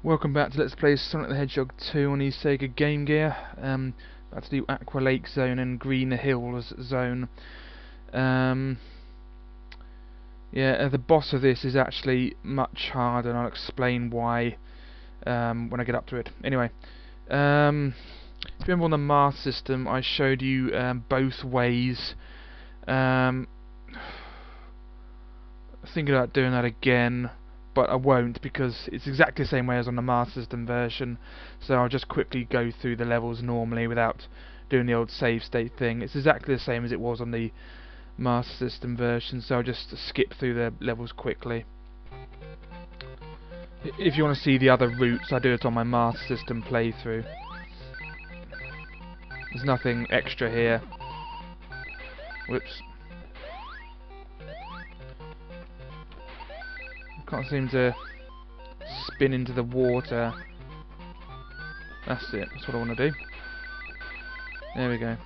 Welcome back to Let's Play Sonic the Hedgehog 2 on the Sega Game Gear. About to do Aqua Lake Zone and Green Hills Zone. The boss of this is actually much harder, and I'll explain why when I get up to it. Anyway, if you remember on the Master System, I showed you both ways. Thinking about doing that again, but I won't because it's exactly the same way as on the Master System version, so I'll just quickly go through the levels normally without doing the old save state thing. It's exactly the same as it was on the Master System version, so I'll just skip through the levels quickly. If you want to see the other routes, I do it on my Master System playthrough. There's nothing extra here. Whoops. Can't seem to spin into the water. That's it. That's what I want to do. There we go.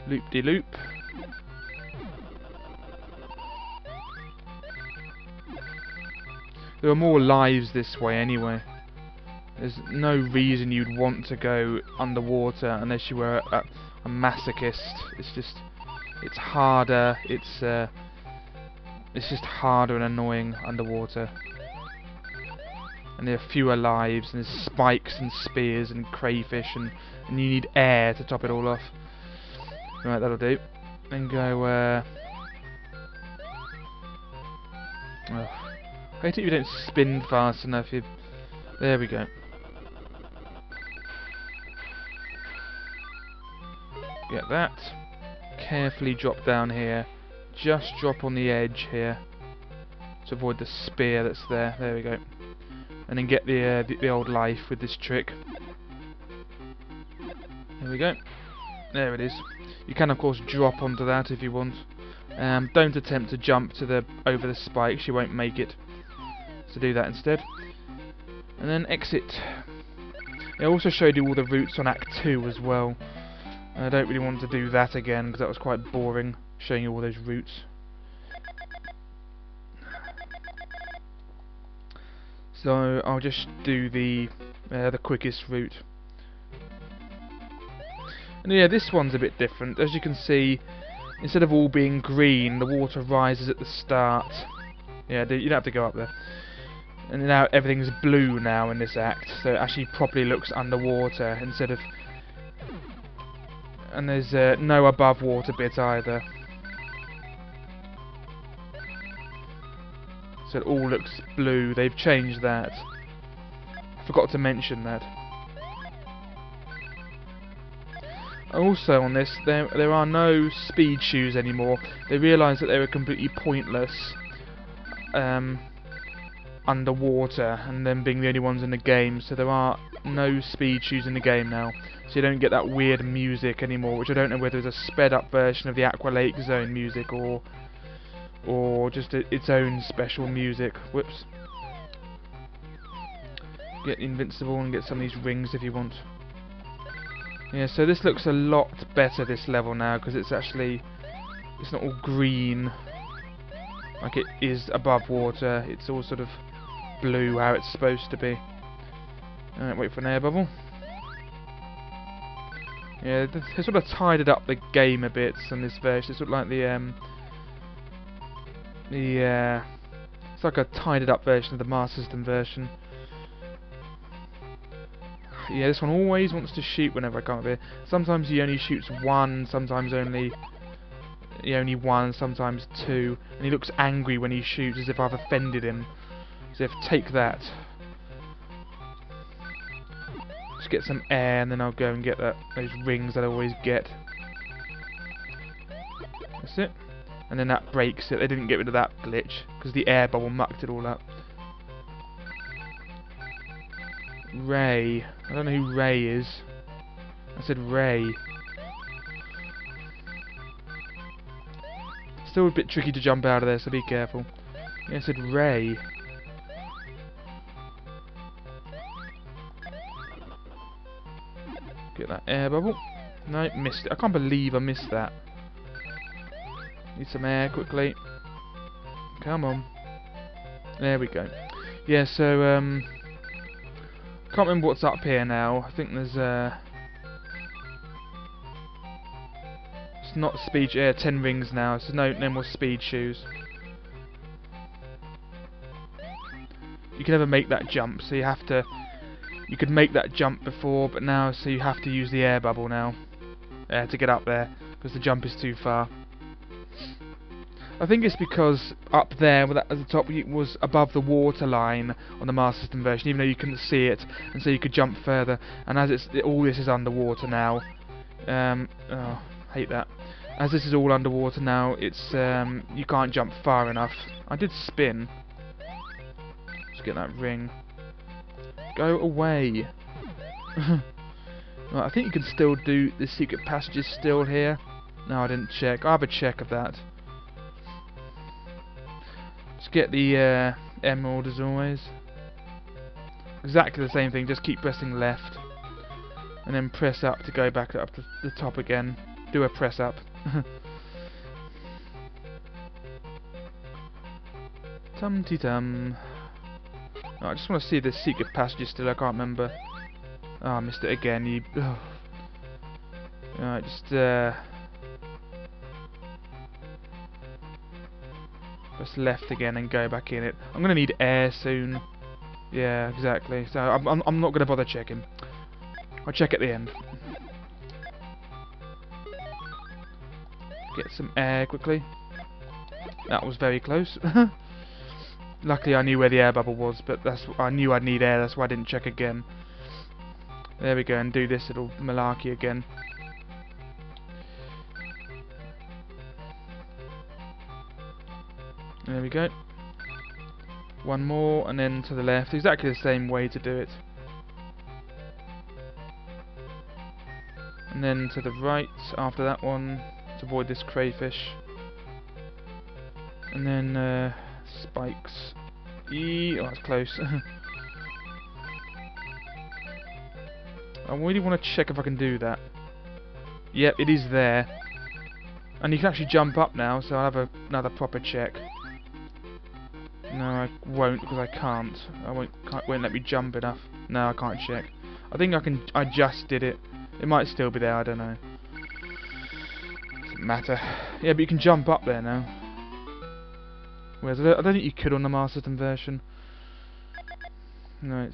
Loop-de-loop. There are more lives this way anyway. There's no reason you'd want to go underwater unless you were a masochist. It's harder. It's just harder and annoying underwater. And there are fewer lives, and there's spikes and spears and crayfish, and you need air to top it all off. Right, that'll do. Then go, I hate it if you don't spin fast enough. There we go. Get that. Carefully drop down here. Just drop on the edge here to avoid the spear that's there. There we go. And then get the old life with this trick. There we go. There it is. You can of course drop onto that if you want. Don't attempt to jump to over the spikes. You won't make it. So do that instead. And then exit. I also showed you all the routes on Act 2 as well. I don't really want to do that again because that was quite boring, showing you all those routes. So I'll just do the quickest route. And yeah, this one's a bit different. As you can see, instead of all being green, the water rises at the start. Yeah, you don't have to go up there. And now everything's blue now in this act, so it actually properly looks underwater instead of... And there's no above water bit either. So it all looks blue. They've changed that. I forgot to mention that. Also on this, there are no speed shoes anymore. They realised that they were completely pointless underwater, and them being the only ones in the game, so there are no speed shoes in the game now, so you don't get that weird music anymore, which I don't know whether it's a sped up version of the Aqua Lake Zone music or just its own special music. Whoops. Get invincible and get some of these rings if you want. Yeah, so this looks a lot better, this level now, because it's not all green like it is above water. It's all sort of blue how it's supposed to be. Alright, wait for an air bubble. Yeah, they sort of tidied up the game a bit on this version. It's sort of like it's like a tidied up version of the Master System version. Yeah, this one always wants to shoot whenever I come up here. Sometimes he only shoots one, sometimes only one, sometimes two, and he looks angry when he shoots, as if I've offended him. As if, take that. Just get some air, and then I'll go and get those rings that I always get. That's it. And then that breaks it. They didn't get rid of that glitch, because the air bubble mucked it all up. Ray. I don't know who Ray is. I said Ray. Still a bit tricky to jump out of there, so be careful. Yeah, I said Ray. Get that air bubble. No, missed it. I can't believe I missed that. Need some air quickly. Come on. There we go. Yeah, so can't remember what's up here now. I think there's it's not speed. 10 rings now. So no more speed shoes. You can never make that jump, so you have to. You could make that jump before, but now, so you have to use the air bubble now to get up there because the jump is too far. I think it's because up there, at the top, it was above the water line on the Master System version, even though you couldn't see it, and so you could jump further. And as all this is underwater now, oh, hate that. As this is all underwater now, it's you can't jump far enough. I did spin. Let's get that ring. Go away. Right, I think you can still do the secret passages still here. No, I didn't check. I'll have a check of that. Let's get the emerald as always. Exactly the same thing, just keep pressing left. And then press up to go back up to the top again. Do a press up. Tum-ti-tum. Oh, I just want to see the secret passages still, I can't remember. Oh, I missed it again, you... Oh. Alright, just press left again and go back in it. I'm going to need air soon. Yeah, exactly. So I'm not going to bother checking. I'll check at the end. Get some air quickly. That was very close. Luckily I knew where the air bubble was, but I knew I'd need air, that's why I didn't check again. There we go, and do this little malarkey again. There we go. One more, and then to the left. Exactly the same way to do it. And then to the right after that one, to avoid this crayfish. And then spikes. Oh, that's close. I really want to check if I can do that. Yep, it is there. And you can actually jump up now, so I'll have another proper check. No, I won't, because I can't. Won't let me jump enough. No, I can't check. I think I just did it. It might still be there, I don't know. Doesn't matter. Yeah, but you can jump up there now. Whereas I don't think you could on the Master System version. Right.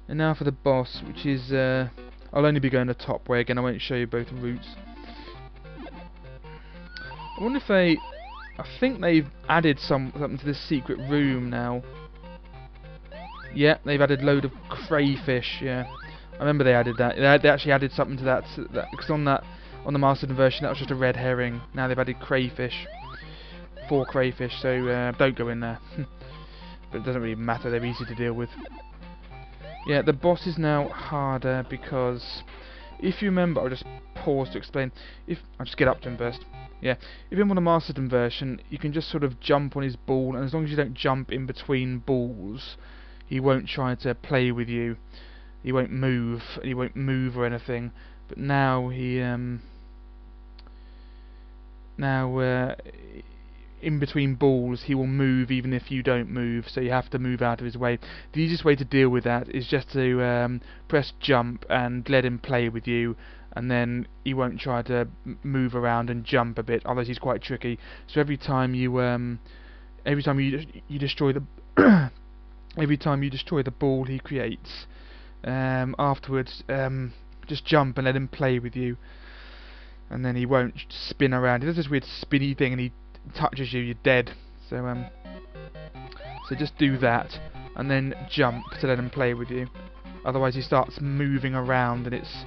And now for the boss, which is I'll only be going the top way again. I won't show you both routes. I wonder if I think they've added something to this secret room now. Yeah, they've added load of crayfish. Yeah, I remember they added that. They actually added something to that because on the Master System version that was just a red herring. Now they've added crayfish. 4 crayfish, so don't go in there. But it doesn't really matter, they're easy to deal with. Yeah, the boss is now harder because if you remember, I'll just pause to explain. I'll just get up to him first. Yeah, if you're on the Master System version, you can just sort of jump on his ball, and as long as you don't jump in between balls, he won't try to play with you. He won't move or anything. But now in between balls he will move even if you don't move, so you have to move out of his way. The easiest way to deal with that is just to press jump and let him play with you, and then he won't try to move around and jump a bit, otherwise he's quite tricky. So every time you destroy the every time you destroy the ball he creates, afterwards just jump and let him play with you, and then he won't spin around. He does this weird spinny thing and he touches you, you're dead. So just do that and then jump to let him play with you. Otherwise he starts moving around and it's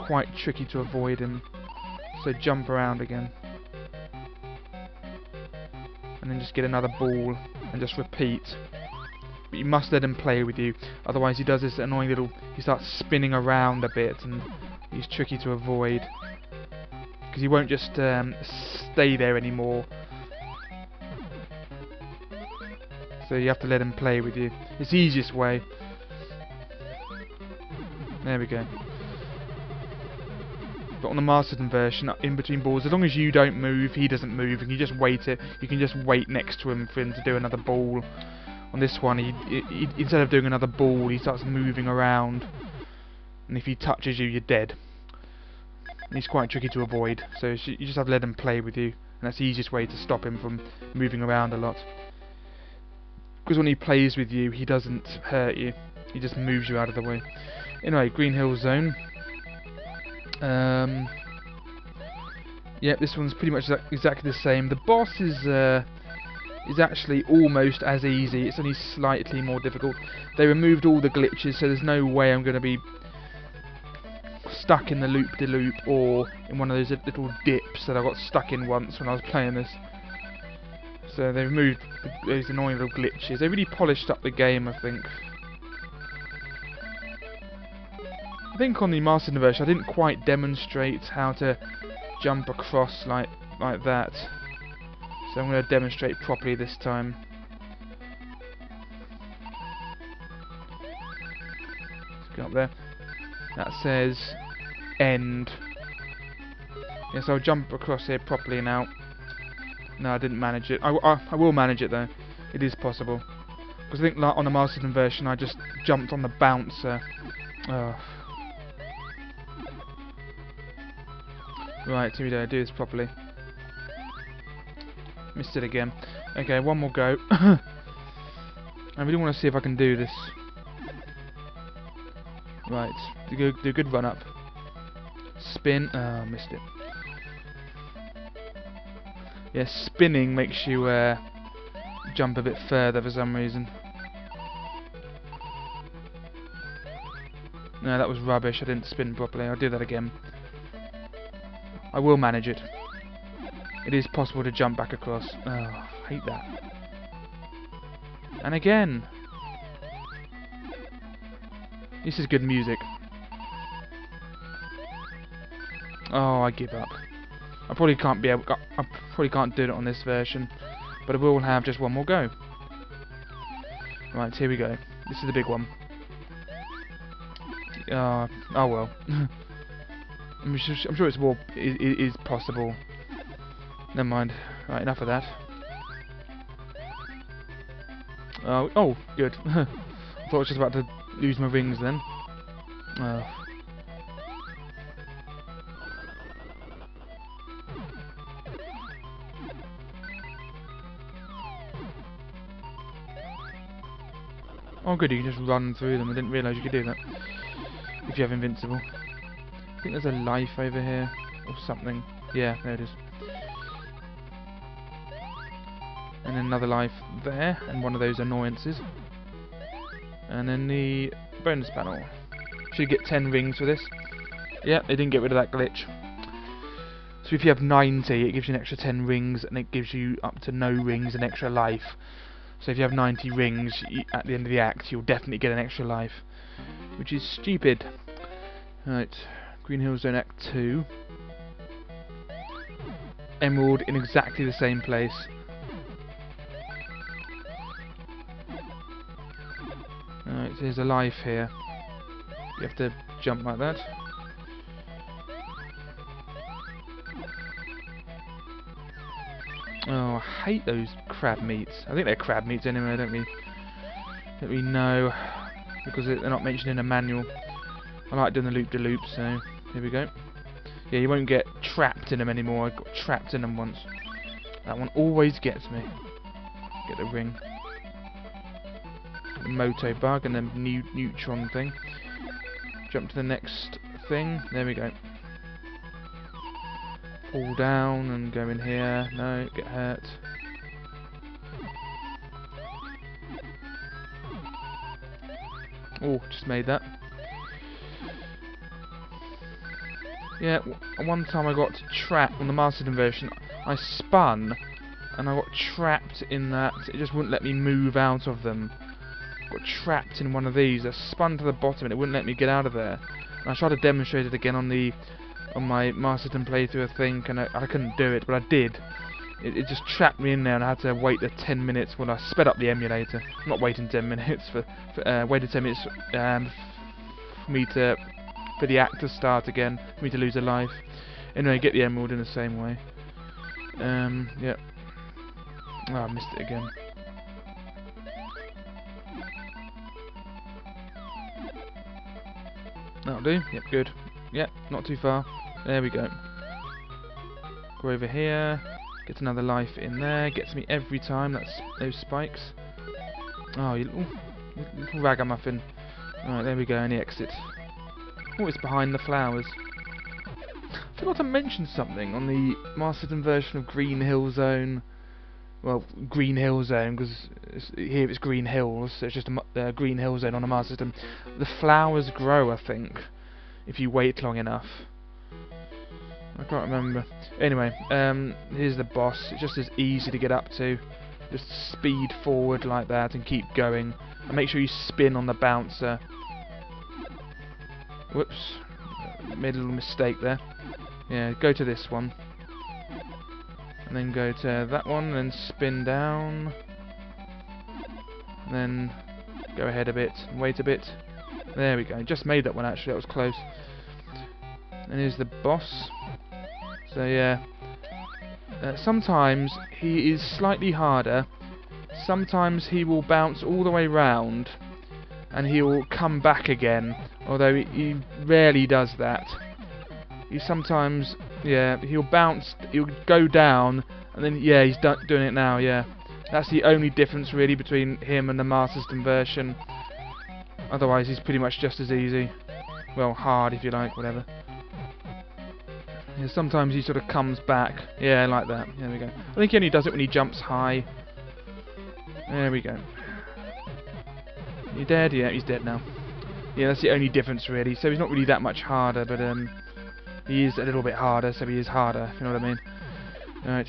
quite tricky to avoid him. So jump around again. And then just get another ball and just repeat. But you must let him play with you. Otherwise he does this annoying little... He starts spinning around a bit and he's tricky to avoid. Because he won't just stay there anymore. So you have to let him play with you. It's the easiest way. There we go. But on the Master System version, in between balls, as long as you don't move, he doesn't move, and you just wait it. You can just wait next to him for him to do another ball, On this one, he instead of doing another ball, he starts moving around, and if he touches you, you're dead. And he's quite tricky to avoid, so you just have to let him play with you, and that's the easiest way to stop him from moving around a lot. Because when he plays with you, he doesn't hurt you, he just moves you out of the way. Anyway, Green Hill Zone. Yeah, this one's pretty much exactly the same. The boss is actually almost as easy, it's only slightly more difficult. They removed all the glitches, so there's no way I'm going to be stuck in the loop-de-loop or in one of those little dips that I got stuck in once when I was playing this. So they removed those annoying little glitches. They really polished up the game, I think. I think on the Master version I didn't quite demonstrate how to jump across like that. So I'm going to demonstrate properly this time. Let's go up there. That says end. Yes, I'll jump across here properly now. No, I didn't manage it. I will manage it though. It is possible. Because I think like on the Master version I just jumped on the bouncer. Oh. Right, here we go. Do this properly. Missed it again. Okay, one more go. I really want to see if I can do this. Right, do a good run up. Spin. Oh, missed it. Yeah, spinning makes you jump a bit further for some reason. No, that was rubbish. I didn't spin properly. I'll do that again. I will manage it. It is possible to jump back across. Oh, I hate that. And again. This is good music. Oh, I give up. I probably can't do it on this version, but I will have just one more go. Right, here we go. This is the big one. Oh well. I'm sure it's more is possible. Never mind. Right, enough of that. Oh, good. I thought I was just about to lose my rings then. Oh good, you can just run through them. I didn't realise you could do that. If you have invincible. I think there's a life over here. Or something. Yeah, there it is. And another life there. And one of those annoyances. And then the bonus panel. Should get 10 rings for this. Yeah, they didn't get rid of that glitch. So if you have 90, it gives you an extra 10 rings. And it gives you up to no rings, an extra life. So if you have 90 rings, at the end of the act, you'll definitely get an extra life. Which is stupid. Right, Green Hill Zone Act 2. Emerald in exactly the same place. Alright, so there's a life here. You have to jump like that. Oh, I hate those crab meats. I think they're crab meats anyway, I don't really know. Because they're not mentioned in a manual. I like doing the loop-de-loop, so here we go. Yeah, you won't get trapped in them anymore. I got trapped in them once. That one always gets me. Get the ring. The Moto bug and then neutron thing. Jump to the next thing. There we go. Fall down and go in here. No, get hurt. Oh, just made that. Yeah, one time I got trapped on the Master version. I spun and I got trapped in that. It just wouldn't let me move out of them. Got trapped in one of these. I spun to the bottom and it wouldn't let me get out of there. And I tried to demonstrate it again on my Master playthrough, I think, and I couldn't do it, but I did. It just trapped me in there, and I had to wait the 10 minutes when I sped up the emulator. I'm not waiting 10 minutes waited 10 minutes for the act to start again, for me to lose a life. Anyway, get the emerald in the same way. Yeah. Oh, I missed it again. That'll do. Yep, good. Yep, not too far. There we go. Go over here. Get another life in there. Gets me every time. That's those spikes. Oh, you little ragamuffin. Alright, there we go. And the exit. Oh, it's behind the flowers. I forgot to mention something on the Master System version of Green Hill Zone. Well, Green Hill Zone, because here it's Green Hills, so it's just a Green Hill Zone on a Master System. The flowers grow, I think, if you wait long enough. I can't remember. Anyway, here's the boss. It's just as easy to get up to. Just speed forward like that and keep going. And make sure you spin on the bouncer. Whoops. Made a little mistake there. Yeah, go to this one. And then go to that one, and then spin down. And then go ahead a bit, and wait a bit. There we go. Just made that one actually, that was close. And here's the boss. So yeah. Sometimes he is slightly harder. Sometimes he will bounce all the way round. And he will come back again. Although he rarely does that. He sometimes, yeah, he'll bounce, he'll go down, and then, yeah, he's doing it now, yeah. That's the only difference, really, between him and the Master System version. Otherwise, he's pretty much just as easy. Well, hard, if you like, whatever. Yeah, sometimes he sort of comes back. Yeah, like that. There we go. I think he only does it when he jumps high. There we go. You dead? Yeah, he's dead now. Yeah, that's the only difference, really. So he's not really that much harder, but, he is a little bit harder, so he is harder, if you know what I mean. Right.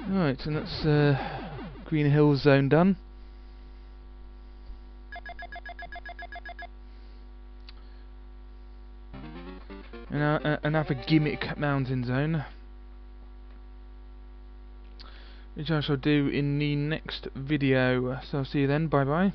Right, and that's Green Hill Zone done. And now another gimmick mountain zone, which I shall do in the next video. So I'll see you then, bye bye.